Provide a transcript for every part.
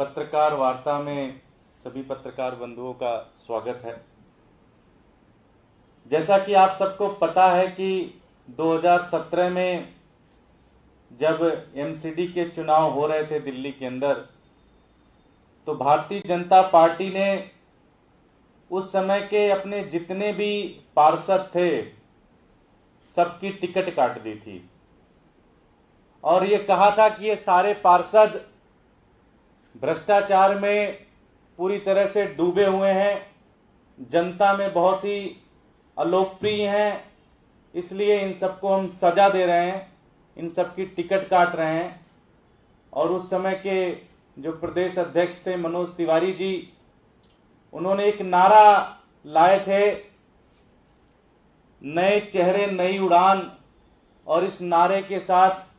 पत्रकार वार्ता में सभी पत्रकार बंधुओं का स्वागत है। जैसा कि आप सबको पता है कि 2017 में जब एमसीडी के चुनाव हो रहे थे दिल्ली के अंदर, तो भारतीय जनता पार्टी ने उस समय के अपने जितने भी पार्षद थे सबकी टिकट काट दी थी और ये कहा था कि ये सारे पार्षद भ्रष्टाचार में पूरी तरह से डूबे हुए हैं, जनता में बहुत ही अलोकप्रिय हैं, इसलिए इन सबको हम सजा दे रहे हैं, इन सबकी टिकट काट रहे हैं। और उस समय के जो प्रदेश अध्यक्ष थे मनोज तिवारी जी, उन्होंने एक नारा लाए थे, नए चेहरे नई उड़ान, और इस नारे के साथ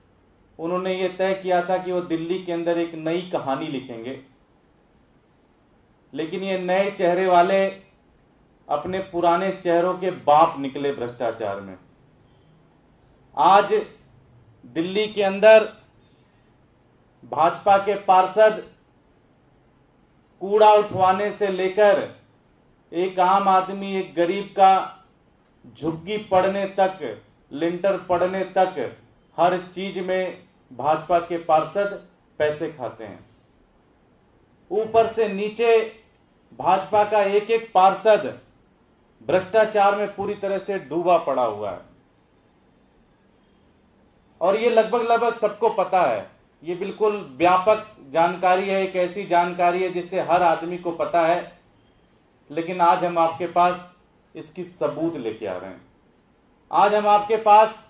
उन्होंने ये तय किया था कि वो दिल्ली के अंदर एक नई कहानी लिखेंगे। लेकिन ये नए चेहरे वाले अपने पुराने चेहरों के बाप निकले भ्रष्टाचार में। आज दिल्ली के अंदर भाजपा के पार्षद कूड़ा उठवाने से लेकर एक आम आदमी, एक गरीब का झुग्गी पड़ने तक, लिंटर पड़ने तक, हर चीज में भाजपा के पार्षद पैसे खाते हैं। ऊपर से नीचे भाजपा का एक एक पार्षद भ्रष्टाचार में पूरी तरह से डूबा पड़ा हुआ है और ये लगभग सबको पता है। ये बिल्कुल व्यापक जानकारी है, एक ऐसी जानकारी है जिससे हर आदमी को पता है, लेकिन आज हम आपके पास इसकी सबूत लेके आ रहे हैं। आज हम आपके पास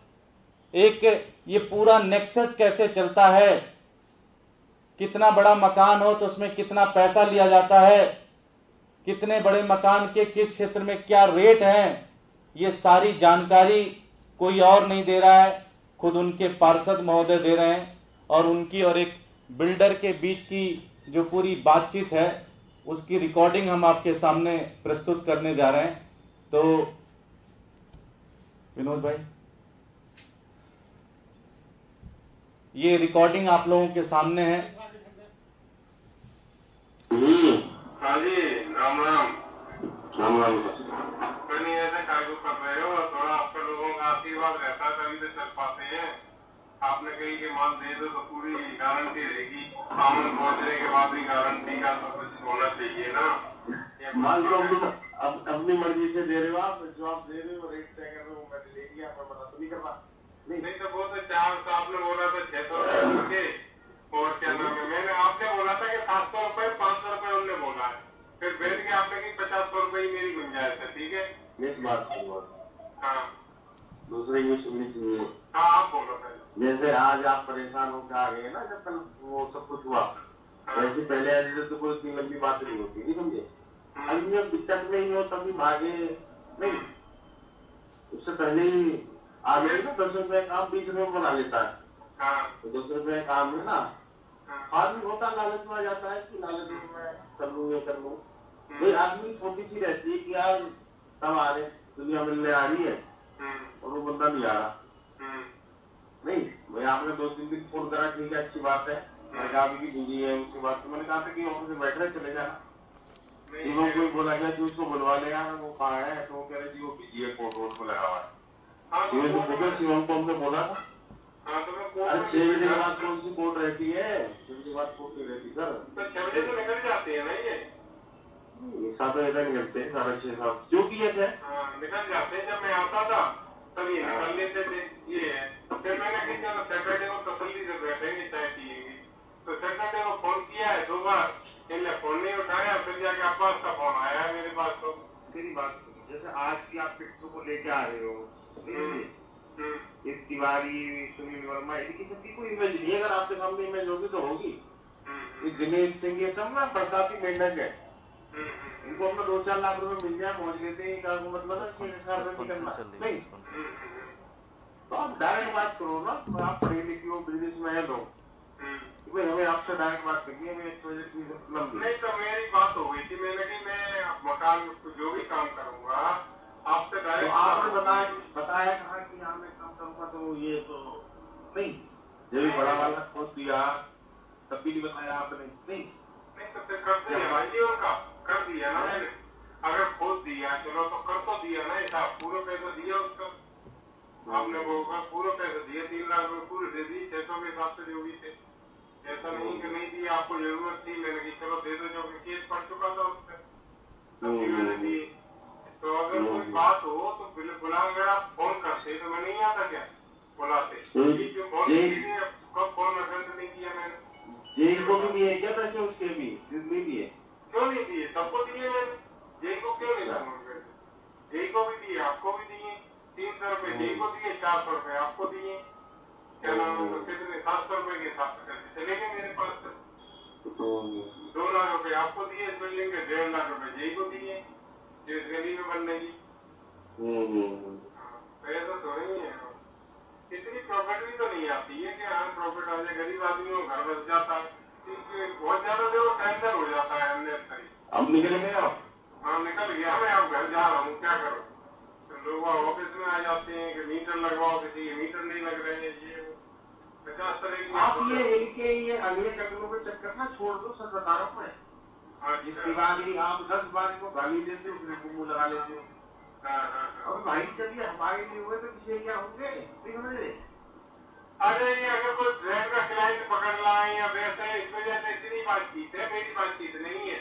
एक ये पूरा नेक्सस कैसे चलता है, कितना बड़ा मकान हो तो उसमें कितना पैसा लिया जाता है, कितने बड़े मकान के किस क्षेत्र में क्या रेट है, ये सारी जानकारी कोई और नहीं दे रहा है, खुद उनके पार्षद महोदय दे रहे हैं। और उनकी और एक बिल्डर के बीच की जो पूरी बातचीत है उसकी रिकॉर्डिंग हम आपके सामने प्रस्तुत करने जा रहे हैं। तो विनोद भाई, ये रिकॉर्डिंग आप लोगों के सामने है। हाँ जी, राम राम। राम राम। नहीं ऐसे कार्य कर रहे हो, थोड़ा आप लोगों का आशीर्वाद रहता है तभी तो चल पाते हैं। आपने कहीं के माल दे दो तो पूरी गारंटी रहेगी, सामान पहुंचने के बाद भी गारंटी का तो कुछ होना चाहिए ना। माल तो अपनी मर्जी से दे रहे हो आप, जो आप दे रहे हो रेट तय कर रहे हो, मैंने ले लिया, मैं मना तो नहीं कर रहा। नहीं तो वो तो 400 आपने बोला था 600 के, और क्या नाम है, मैंने आपने बोला था कि 700 रुपए 500 रुपए उन्होंने बोला है, फिर बैठ के आपने की 50 रुपए ही मेरी गुंजाइश है। ठीक है, इस बात हाँ दूसरे ये सुननी चाहिए। हाँ आप बोलो पहले। जैसे आज आप परेशान होकर आ गए ना, जब कल वो सब कुछ हुआ, वैसे पहले आज तो कोई इतनी लंबी बात नहीं होती, नहीं समझे। अभी जब दिक्कत नहीं हो तभी भागे नहीं, उससे पहले ही आ गए ना। 10 रुपए काम 20 रुपए बना लेता है, तो 10 रुपए काम है ना, आदमी होता लालच में आ जाता है कि लालच में मैं कर लूँ ये कर लूँ। कोई आदमी छोटी सी रहती है कि यार सब आ रहे, दुनिया मिलने आ रही है और वो बंदा नहीं आ रहा। नहीं भाई, आपने 2-3 दिन फोन करा, ठीक है अच्छी बात है, मैंने कहा कि बिजी है, उसके बाद तो मैंने कहा था कि ऑफिस में बैठ रहे चले जाना। वो कोई बोला गया कि उसको बुलवा ले यार, वो कहाँ है, तो वो कह रहे जी वो बिजी है, कोर्ट वोट में लगा हुआ है। शिवम को हमने बोला था, अरे 6 बजे के बाद कौन सी कोर्ट रहती है, 6 बजे के बाद कोर्ट नहीं रहती सर। तो 6 बजे तो निकल जाते हैं ना, ये 7 बजे तक निकलते हैं, 6:30 क्यों किया थे, निकल जाते हैं। जब मैं आता था तब ये निकल लेते थे, ये है। फिर मैंने कहा चलो सैटरडे को तसल्ली से बैठेंगे, चाय पिएंगे। तो सैटरडे को फोन किया है 2 बार, इनने फोन नहीं उठाया, फिर जाके अब्बास का फोन आया है मेरे पास। तो तेरी बात जैसे आज की आप पिट्टू को लेके आ रहे हो, इस तिवारी, सुनील वर्मा, इनकी सबकी कोई इमेज नहीं है, अगर आपके सामने इमेज होगी तो होगी। दिनेश सिंह ये सब ना बरसाती मेंढक है, इनको अपना 2-4 लाख रुपए मिल जाए मौज लेते हैं, क्या मतलब है 6,000 रुपए करना नहीं। तो आप डायरेक्ट बात करो ना, आप पढ़े लिखे हो, बिजनेस मैन हो, भाई हमें आपसे डायरेक्ट बात करनी है, हमें प्रोजेक्ट की मतलब नहीं। तो मेरी बात हो गई थी, मैंने कि मैं मकान जो भी काम करूंगा आपसे डायरेक्ट। तो आपने बताया कहा कि हाँ मैं काम करूंगा, तो ये तो नहीं, जब बड़ा वाला खोज दिया तब भी नहीं बताया आपने। नहीं चाहिए उनका, कर दिया ना मैंने। अगर खोद दिया चलो तो कर तो दिया ना हिसाब, पूरे पैसे दिए उसका। आपने वो पूरे पैसे दिए, 3 लाख रुपए पूरे दे दिए 600 के हिसाब से जो भी थे। ऐसा नहीं कि नहीं दिया, आपको जरूरत थी, मैंने कही चलो दे दो, जो कि केस पड़ चुका था उससे, तभी मैंने दी। तो अगर कोई बात हो तो बुला, अगर आप फोन करते तो मैं नहीं आता क्या, बुलाते कब फोन अटेंड नहीं किया मैंने। जेल को भी दिए क्या पैसे उसके भी नहीं दिए? क्यों नहीं दिए? सबको दिए मैंने, जेल को क्यों नहीं दूंगा? जेल को भी दिए, आपको भी दिए, 300 रुपए जेल को दिए, 400 रुपए आपको दिए। क्या नाम है, तो कितने 700 रुपए के हिसाब से चले गए मेरे पास से। 2 लाख रुपए आपको दिए इस बिल्डिंग के, 1.5 लाख रुपए जेल को दिए जो इस गली में बनने की। ऐसा तो नहीं है, इतनी प्रॉफिट भी तो नहीं आती है कि हाँ प्रॉफिट आ जाए, गरीब आदमी को घर बच जाता है। बहुत ज्यादा जो टेंशन हो जाता है अंदर। अब निकल गए आप? हाँ निकल गया मैं, अब घर जा रहा हूँ, क्या करूँ। तो लोग ऑफिस में आ जाते हैं कि मीटर लगवाओ, किसी के मीटर नहीं लग रहे हैं, ये 50 तरह की। आप ये अगले कदमों पे चक्कर ना छोड़ दो, सच बता रहा हूँ मैं। जिसकी गाली आप 10 बार को गाली देते हो, उसने मुंह लगा लेते हो। और भाई चलिए हमारे लिए हुए तो किसी क्या होंगे? अरे ये अगर कोई ट्रेन का क्लाइंट पकड़ लाए या वैसे, इस वजह से इतनी बातचीत है, मेरी बातचीत नहीं है।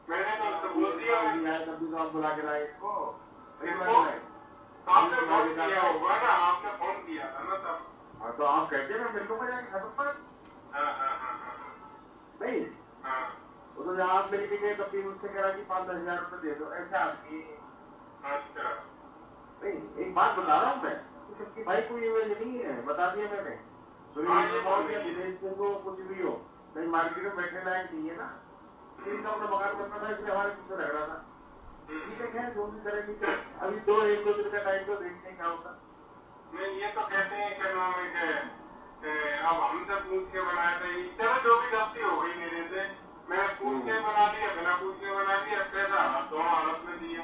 मैंने तो उससे बोल दिया तभी तो आप बुला के लाए इसको। आपने फोन किया होगा ना, आपने फोन किया था ना तब। हाँ तो आप कहते ना मेरे को बजाएंगे खत्म पर। नहीं वो तो जहाँ आप मेरी टिकट तब भी मुझसे कह रहा कि 5-10 हजार रुपए दे दो, ऐसा आदमी। अच्छा नहीं एक बात बता रहा हूँ मैं, कि भाई कोई इमेज नहीं है, बता दिया मैंने। को कुछ भी हो नहीं, मार्केट में बैठने लायक नहीं है ना। इनका अपना मकान बनना था, इसलिए हमारे पीछे लग रहा था। ठीक है, खैर जो भी करेंगे अभी 1-2 दिन का टाइम तो देखते हैं क्या होता। नहीं ये तो कहते हैं क्या नाम है कि अब हमसे पूछ के बनाया था, चलो जो भी गलती हो गई मेरे से, मैंने पूछ के बना दिया, बिना पूछ के बना दिया। पैसा दोनों हालत में दिया,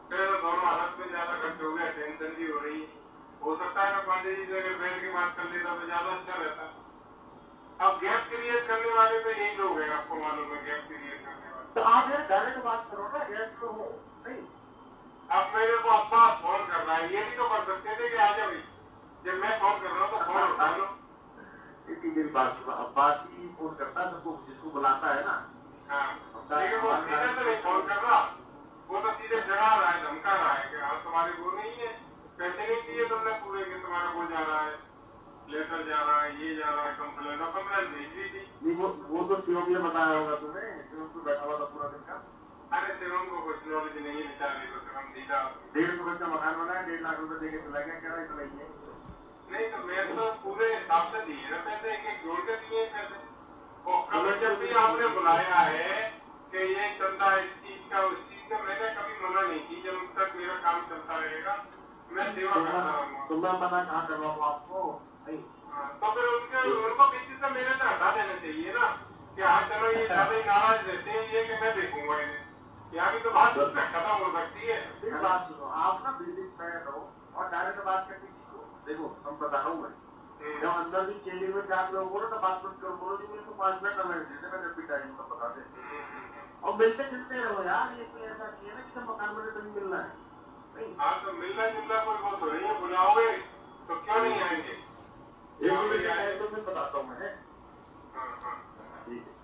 पैसा दोनों हालत में ज्यादा खर्च हो गया, टेंशन भी हो रही है। हो सकता है मैं पांडे जी से अगर बैठ के बात कर लेता तो ज्यादा अच्छा रहता। अब गैप क्रिएट करने वाले तो यही लोग हैं, आपको मालूम है, गैप क्रिएट करने वाले। तो आप यार डायरेक्ट बात करो ना, गैप तो हो नहीं। अब मेरे को अब्बास फोन कर रहा है, ये भी तो कर सकते थे कि आ जाओ, जब मैं फोन कर रहा हूँ तो फोन उठा लो। इतनी मेरी बात सुनो, अब्बास ही फोन करता है सबको, जिसको बुलाता है ना। हाँ लेकिन वो सीधे से नहीं फोन कर रहा, वो तो सीधे डरा रहा है, धमका रहा है कि हाँ तुम्हारी वो नहीं है, पैसे नहीं दिए तुमने पूरे के, तुम्हारा वो जा रहा है, लेटर जा रहा है, ये जा रहा है, कंप्लेन भेज दी थी। नहीं वो तो शिवम ने बताया होगा तुम्हें, शिवम तो बैठा हुआ था पूरा दिन का। अरे शिवम को कुछ नॉलेज नहीं है बेचारे को, शिवम सीधा 1.5 का मकान बनाया, 1.5 लाख रुपए देके चला गया, कह रहा है नहीं है। नहीं तो मैं तो पूरे हिसाब से दिए ना पैसे, एक जोड़ के दिए पैसे। और कभी जब भी आपने बुलाया है कि ये चलता है इस चीज का उस चीज का, मैंने कभी मना नहीं की। जब तक मेरा काम चलता रहेगा मैं सेवा करता रहूंगा। तो मैं मना कहाँ कर रहा हूँ आपको? तो फिर उनको बीच से मेरे से हटा देना चाहिए ना, कि हाँ चलो ये ज्यादा ही नाराज रहते हैं, ये कि मैं देखूंगा इन्हें। यहाँ भी तो बात खत्म हो सकती है। बात सुनो, आप ना बिजनेस मैन हो और डायरेक्ट बात करके सीखो। देखो हम बता रहा हूँ मैं, जब अंदर भी चेंजिंग में 4 लोग बोलो तो बात मत करो, बोलो जी मेरे को 5 मिनट समय देते, मैं रिपीट टाइम तो बता दे। और मिलते जुलते रहो यार, ये कोई ऐसा नहीं है ना कि मकान में तो नहीं मिलना है। हाँ तो मिलना जुलना कोई वो तो नहीं है, बुलाओगे तो क्यों नहीं आएंगे। एक तो मैं बताता हूँ मैं। ठीक है।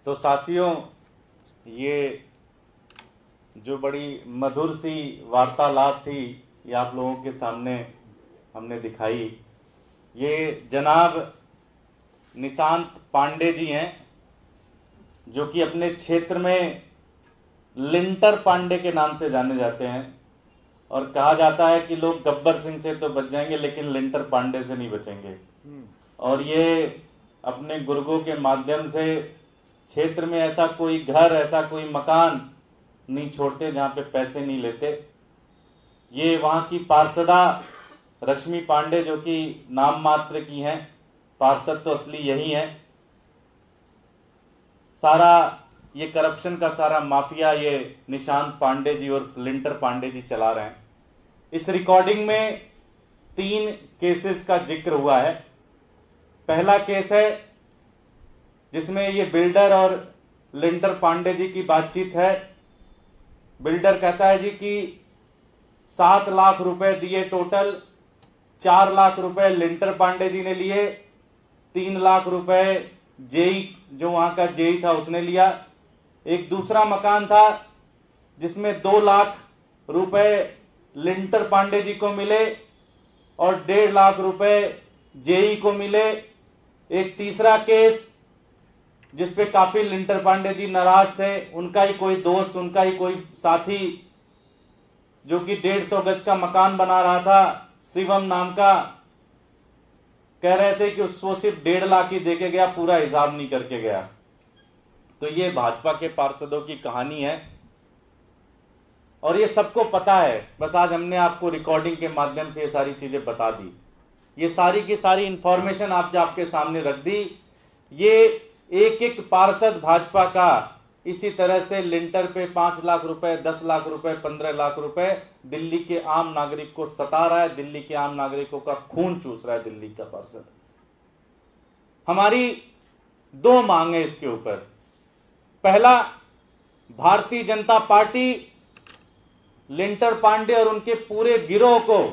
तो साथियों, ये जो बड़ी मधुर सी वार्तालाप थी, ये आप लोगों के सामने हमने दिखाई। ये जनाब निशांत पांडे जी हैं, जो कि अपने क्षेत्र में लिंटर पांडे के नाम से जाने जाते हैं। और कहा जाता है कि लोग गब्बर सिंह से तो बच जाएंगे लेकिन लिंटर पांडे से नहीं बचेंगे। और ये अपने गुर्गों के माध्यम से क्षेत्र में ऐसा कोई घर, ऐसा कोई मकान नहीं छोड़ते जहाँ पे पैसे नहीं लेते। ये वहाँ की पार्षदा रश्मि पांडे, जो कि नाम मात्र की हैं, पार्षद तो असली यही हैं। सारा ये करप्शन का सारा माफिया ये निशांत पांडे जी और लिंटर पांडे जी चला रहे हैं। इस रिकॉर्डिंग में 3 केसेस का जिक्र हुआ है। पहला केस है जिसमें ये बिल्डर और लिंटर पांडे जी की बातचीत है। बिल्डर कहता है जी कि 7 लाख रुपए दिए टोटल, 4 लाख रुपए लिंटर पांडे जी ने लिए, 3 लाख रुपए जेई जो वहां का जेई था उसने लिया। एक दूसरा मकान था जिसमें 2 लाख रुपए लिंटर पांडे जी को मिले और 1.5 लाख रुपए जेई को मिले। एक तीसरा केस जिसपे काफी लिंटर पांडे जी नाराज थे, उनका ही कोई दोस्त, उनका ही कोई साथी जो कि 150 गज का मकान बना रहा था, शिवम नाम का, कह रहे थे कि उसको सिर्फ 1.5 लाख ही देके गया, पूरा हिसाब नहीं करके गया। तो ये भाजपा के पार्षदों की कहानी है और ये सबको पता है। बस आज हमने आपको रिकॉर्डिंग के माध्यम से ये सारी चीजें बता दी, ये सारी की सारी इंफॉर्मेशन आपके सामने रख दी। ये एक एक पार्षद भाजपा का इसी तरह से लिंटर पे 5 लाख रुपए, 10 लाख रुपए, 15 लाख रुपए दिल्ली के आम नागरिक को सता रहा है, दिल्ली के आम नागरिकों का खून चूस रहा है दिल्ली का पार्षद। हमारी 2 मांग है इसके ऊपर। पहला, भारतीय जनता पार्टी लिंटर पांडे और उनके पूरे गिरोह को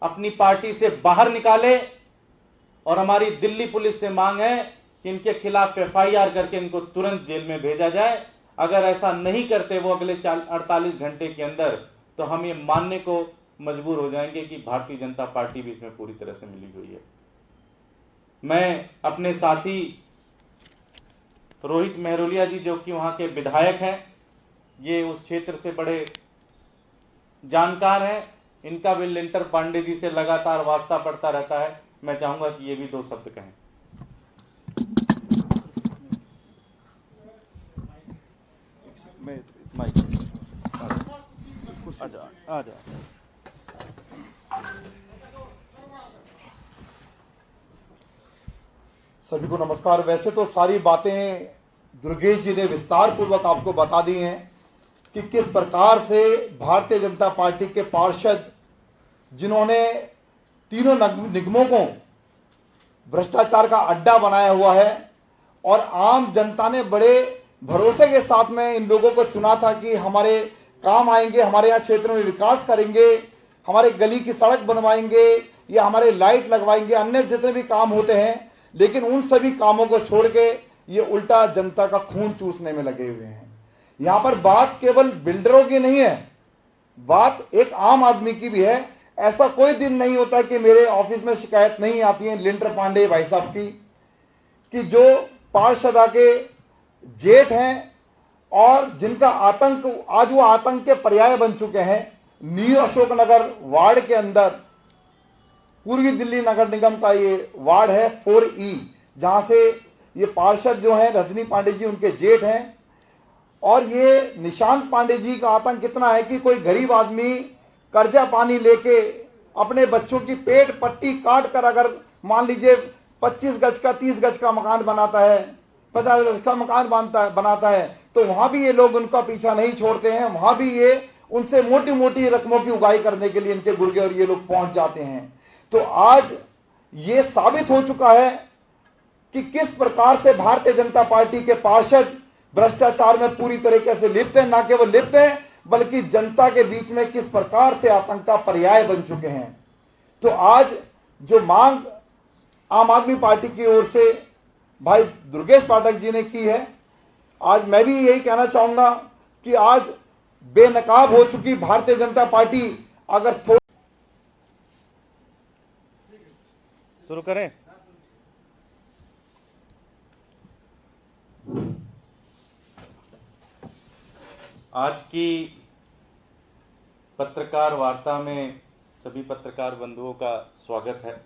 अपनी पार्टी से बाहर निकाले और हमारी दिल्ली पुलिस से मांग है कि इनके खिलाफ FIR करके इनको तुरंत जेल में भेजा जाए। अगर ऐसा नहीं करते वो अगले 48 घंटे के अंदर, तो हम ये मानने को मजबूर हो जाएंगे कि भारतीय जनता पार्टी भी इसमें पूरी तरह से मिली हुई है। मैं अपने साथी रोहित मेहरोलिया जी जो कि वहां के विधायक हैं, ये उस क्षेत्र से बड़े जानकार हैं, इनका भी लिंटर पांडे जी से लगातार वास्ता पड़ता रहता है। मैं चाहूंगा कि ये भी 2 शब्द कहें। आजा। सभी को नमस्कार। वैसे तो सारी बातें दुर्गेश जी ने विस्तार पूर्वक आपको बता दी हैं कि किस प्रकार से भारतीय जनता पार्टी के पार्षद, जिन्होंने तीनों निगमों को भ्रष्टाचार का अड्डा बनाया हुआ है और आम जनता ने बड़े भरोसे के साथ में इन लोगों को चुना था कि हमारे काम आएंगे, हमारे यहाँ क्षेत्र में विकास करेंगे, हमारे गली की सड़क बनवाएंगे या हमारे लाइट लगवाएंगे, अन्य जितने भी काम होते हैं, लेकिन उन सभी कामों को छोड़ के ये उल्टा जनता का खून चूसने में लगे हुए हैं। यहाँ पर बात केवल बिल्डरों की नहीं है, बात एक आम आदमी की भी है। ऐसा कोई दिन नहीं होता कि मेरे ऑफिस में शिकायत नहीं आती है लिंटर पांडे भाई साहब की, कि जो पार्षदा के जेठ हैं और जिनका आतंक आज वो आतंक के पर्याय बन चुके हैं। न्यू अशोकनगर वार्ड के अंदर पूर्वी दिल्ली नगर निगम का ये वार्ड है 4E, जहां से ये पार्षद जो हैं रजनी पांडे जी उनके जेठ हैं। और ये निशांत पांडे जी का आतंक कितना है कि कोई गरीब आदमी कर्जा पानी लेके अपने बच्चों की पेट पट्टी काट कर अगर मान लीजिए 25 गज का 30 गज का मकान बनाता है, 50 गज का मकान बनाता है, तो वहां भी ये लोग उनका पीछा नहीं छोड़ते हैं। वहां भी ये उनसे मोटी मोटी रकमों की उगाही करने के लिए इनके गुर्गे और ये लोग पहुंच जाते हैं। तो आज ये साबित हो चुका है कि किस प्रकार से भारतीय जनता पार्टी के पार्षद भ्रष्टाचार में पूरी तरीके से लिप्त हैं, ना केवल लिप्त हैं बल्कि जनता के बीच में किस प्रकार से आतंक का पर्याय बन चुके हैं। तो आज जो मांग आम आदमी पार्टी की ओर से भाई दुर्गेश पाठक जी ने की है, आज मैं भी यही कहना चाहूंगा कि आज बेनकाब हो चुकी भारतीय जनता पार्टी अगर शुरू करें। आज की पत्रकार वार्ता में सभी पत्रकार बंधुओं का स्वागत है।